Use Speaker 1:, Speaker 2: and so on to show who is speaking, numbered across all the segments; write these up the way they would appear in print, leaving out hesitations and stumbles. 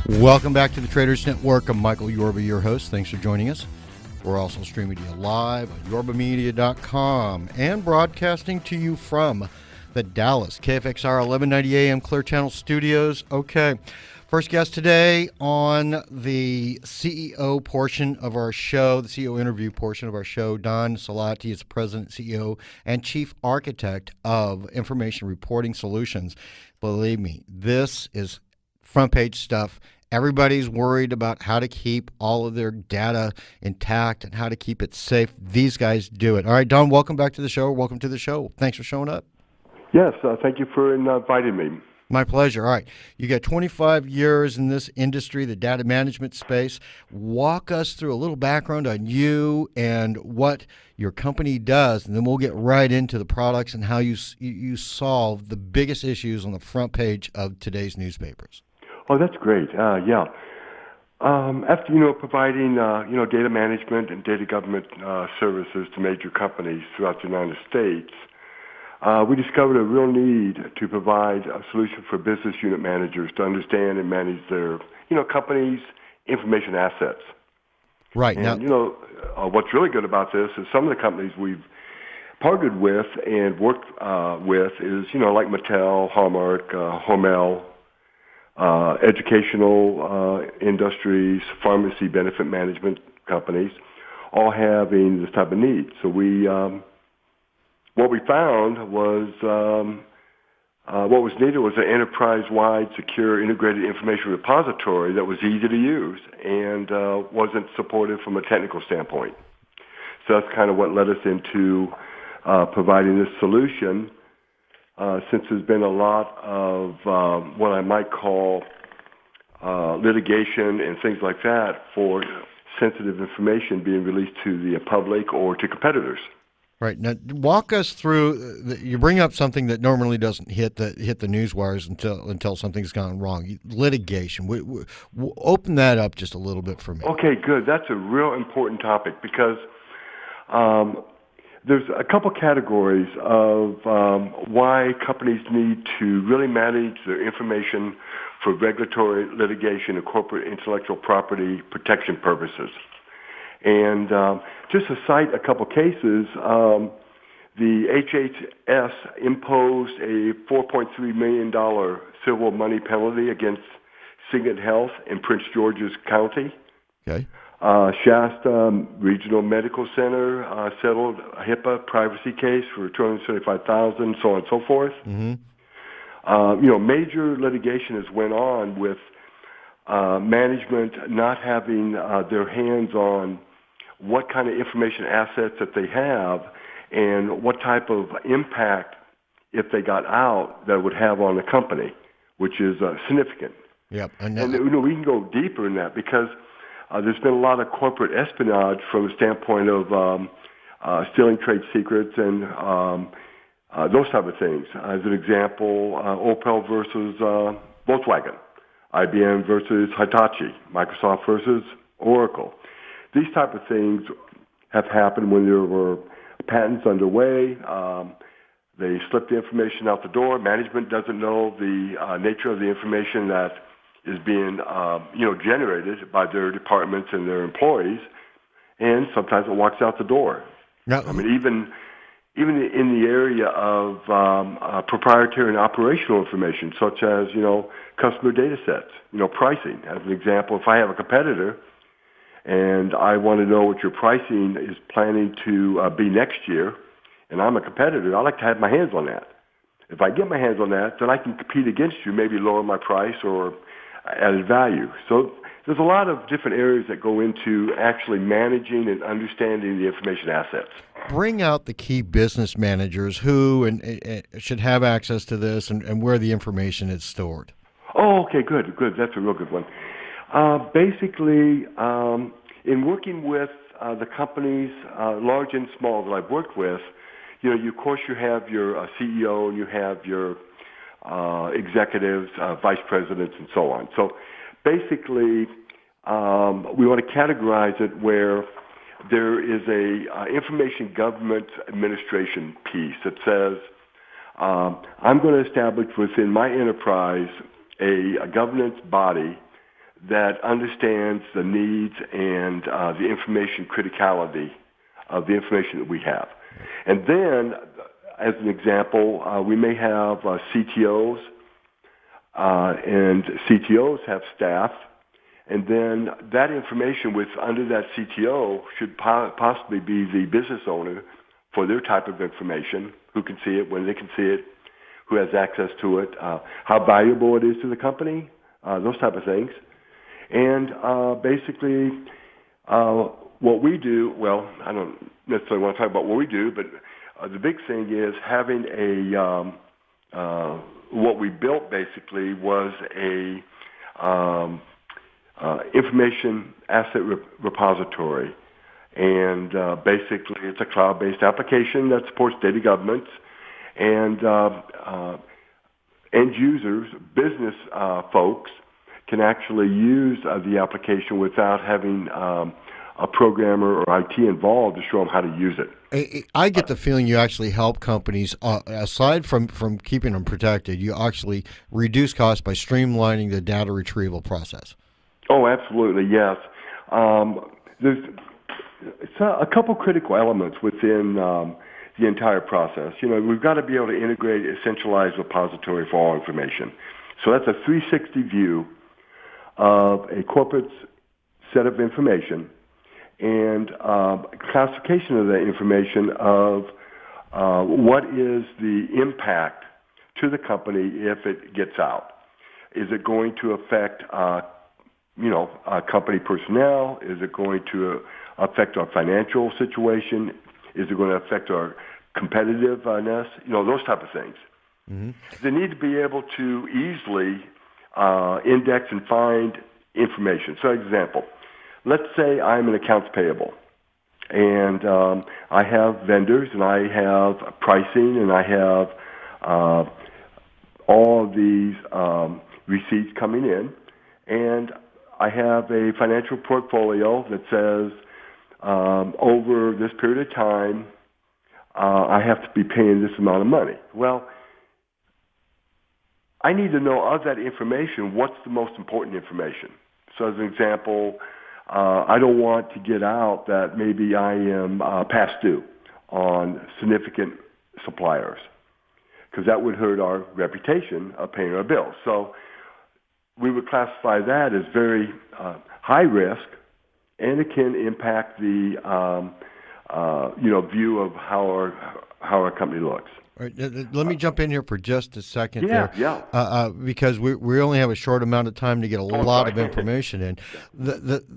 Speaker 1: Welcome back to the Traders Network. I'm Michael Yorba, your host. Thanks for joining us. We're also streaming to you live at yorbamedia.com and broadcasting to you from the Dallas KFXR 1190 AM Clear Channel Studios. Okay, first guest today on the CEO portion of our show, the CEO interview portion of our show, Don Sallot. He is President, CEO, and Chief Architect of Information Reporting Solutions. Believe me, this is front page stuff. Everybody's worried about how to keep all of their data intact and how to keep it safe. These guys do it. All right, Don, welcome back to the show. Welcome to the show. Thanks for showing up.
Speaker 2: Yes, thank you for inviting me.
Speaker 1: My pleasure. All right, you got 25 years in this industry, the data management space. Walk us through a little background on you and what your company does, and then we'll get right into the products and how you solve the biggest issues on the front page of today's newspapers.
Speaker 2: Oh, that's great. Yeah. After, providing, data management and data government services to major companies throughout the United States, we discovered a real need to provide a solution for business unit managers to understand and manage their, company's information assets.
Speaker 1: Right.
Speaker 2: And, what's really good about this is some of the companies we've partnered with and worked with is, like Mattel, Hallmark, Hormel, educational industries, pharmacy benefit management companies, all having this type of need. So what we found was what was needed was an enterprise-wide, secure, integrated information repository that was easy to use and wasn't supported from a technical standpoint. So that's kind of what led us into providing this solution. Since there's been a lot of what I might call litigation and things like that for sensitive information being released to the public or to competitors.
Speaker 1: Right. Now, walk us through. You bring up something that normally doesn't hit the news wires until something's gone wrong. Litigation. We open that up just a little bit for me.
Speaker 2: Okay, good. That's a real important topic because there's a couple categories of why companies need to really manage their information for regulatory litigation and corporate intellectual property protection purposes. And just to cite a couple cases, the HHS imposed a $4.3 million civil money penalty against Signet Health in Prince George's County.
Speaker 1: Okay.
Speaker 2: Shasta Regional Medical Center settled a HIPAA privacy case for $275,000, so on and so forth.
Speaker 1: Mm-hmm.
Speaker 2: Major litigation has went on with management not having their hands on what kind of information assets that they have and what type of impact, if they got out, that would have on the company, which is significant.
Speaker 1: Yep.
Speaker 2: And we can go deeper in that because there's been a lot of corporate espionage from the standpoint of stealing trade secrets and those type of things. As an example, Opel versus Volkswagen, IBM versus Hitachi, Microsoft versus Oracle. These type of things have happened when there were patents underway. They slip the information out the door. Management doesn't know the nature of the information that is being, generated by their departments and their employees, and sometimes it walks out the door.
Speaker 1: Now,
Speaker 2: I mean, even in the area of proprietary and operational information, such as customer data sets, pricing. As an example, if I have a competitor and I want to know what your pricing is planning to be next year, and I'm a competitor, I like to have my hands on that. If I get my hands on that, then I can compete against you, maybe lower my price or added value. So there's a lot of different areas that go into actually managing and understanding the information assets.
Speaker 1: Bring out the key business managers who and should have access to this and where the information is stored.
Speaker 2: Oh, okay, good. That's a real good one. Basically, in working with the companies, large and small, that I've worked with, of course you have your CEO and you have your executives, vice presidents, and so on. So basically, we want to categorize it where there is a information government administration piece that says, I'm going to establish within my enterprise a governance body that understands the needs and the information criticality of the information that we have. And then, as an example, we may have CTOs, and CTOs have staff, and then that information under that CTO should possibly be the business owner for their type of information, who can see it, when they can see it, who has access to it, how valuable it is to the company, those type of things. And basically, what we do, well, I don't necessarily want to talk about what we do, but the big thing is having what we built basically was a information asset repository. And basically, it's a cloud-based application that supports data governance, and end users, business folks, can actually use the application without having a programmer or IT involved to show them how to use it.
Speaker 1: I get the feeling you actually help companies, aside from keeping them protected, you actually reduce costs by streamlining the data retrieval process.
Speaker 2: Oh, absolutely, yes. There's a couple critical elements within the entire process. We've got to be able to integrate a centralized repository for all information. So that's a 360 view of a corporate set of information and classification of that information of what is the impact to the company if it gets out. Is it going to affect company personnel? Is it going to affect our financial situation? Is it going to affect our competitiveness? Those type of things. Mm-hmm. They need to be able to easily index and find information. So, example, let's say I'm an accounts payable, and I have vendors, and I have pricing, and I have all of these receipts coming in, and I have a financial portfolio that says over this period of time, I have to be paying this amount of money. Well, I need to know of that information, what's the most important information. So as an example, I don't want to get out that maybe I am past due on significant suppliers, because that would hurt our reputation of paying our bills. So we would classify that as very high risk, and it can impact the view of how our company looks.
Speaker 1: All right, let me jump in here for just a second because we only have a short amount of time to get a lot of information in.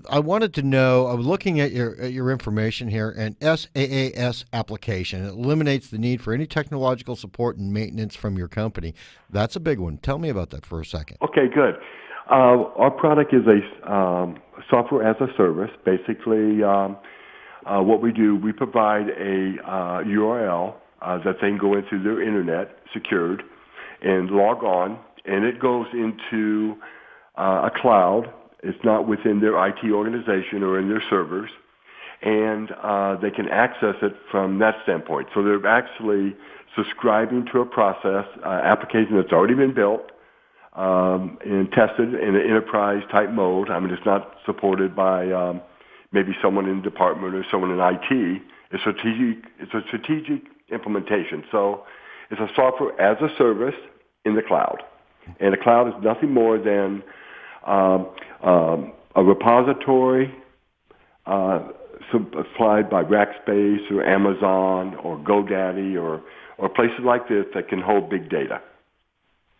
Speaker 1: I wanted to know, I was looking at your information here, an SaaS application. It eliminates the need for any technological support and maintenance from your company. That's a big one. Tell me about that for a second.
Speaker 2: Okay, good. Our product is a software as a service. Basically, what we do, we provide a URL that they can go into their internet, secured, and log on, and it goes into a cloud. It's not within their IT organization or in their servers, and they can access it from that standpoint. So they're actually subscribing to a process, application that's already been built and tested in an enterprise-type mode. I mean, it's not supported by maybe someone in the department or someone in IT. It's a strategic implementation. So it's a software as a service in the cloud. And the cloud is nothing more than a repository supplied by Rackspace or Amazon or GoDaddy or places like this that can hold big data.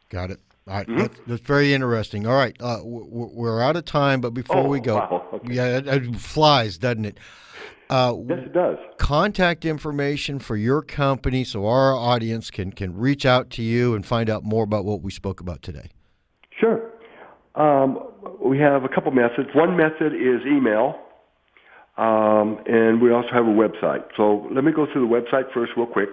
Speaker 1: Got it. All right, that's very interesting. All right, we're out of time, but before we go,
Speaker 2: wow. Okay.
Speaker 1: Yeah, it flies, doesn't it?
Speaker 2: Yes, it does.
Speaker 1: Contact information for your company so our audience can reach out to you and find out more about what we spoke about today.
Speaker 2: Sure. We have a couple methods. One method is email, and we also have a website. So let me go through the website first real quick.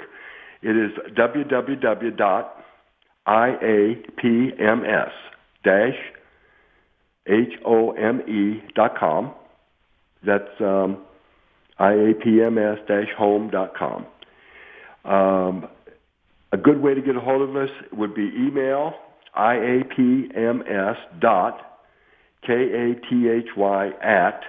Speaker 2: It is www.iapms-home.com. That's IAPMS-home.com. A good way to get a hold of us would be email, IAPMS. KATHY at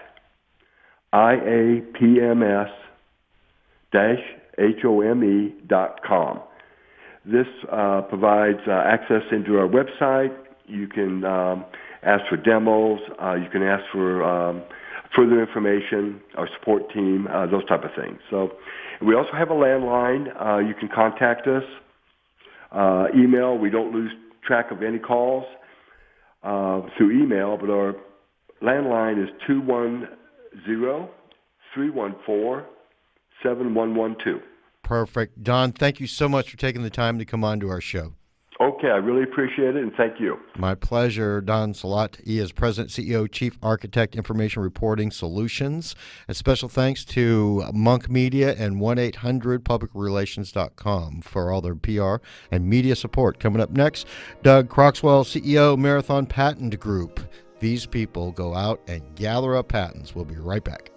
Speaker 2: IAPMS-HOME.com. This provides access into our website. You can ask for demos. You can ask for further information, our support team, those type of things. So we also have a landline. You can contact us. Email, we don't lose track of any calls through email, but our landline is 210-314-7112.
Speaker 1: Perfect. Don, thank you so much for taking the time to come on to our show.
Speaker 2: Okay, I really appreciate it, and thank you.
Speaker 1: My pleasure. Don Sallot, he is President, CEO, Chief Architect, Information Reporting Solutions. A special thanks to Monk Media and 1-800-publicrelations.com for all their PR and media support. Coming up next, Doug Croxwell, CEO, Marathon Patent Group. These people go out and gather up patents. We'll be right back.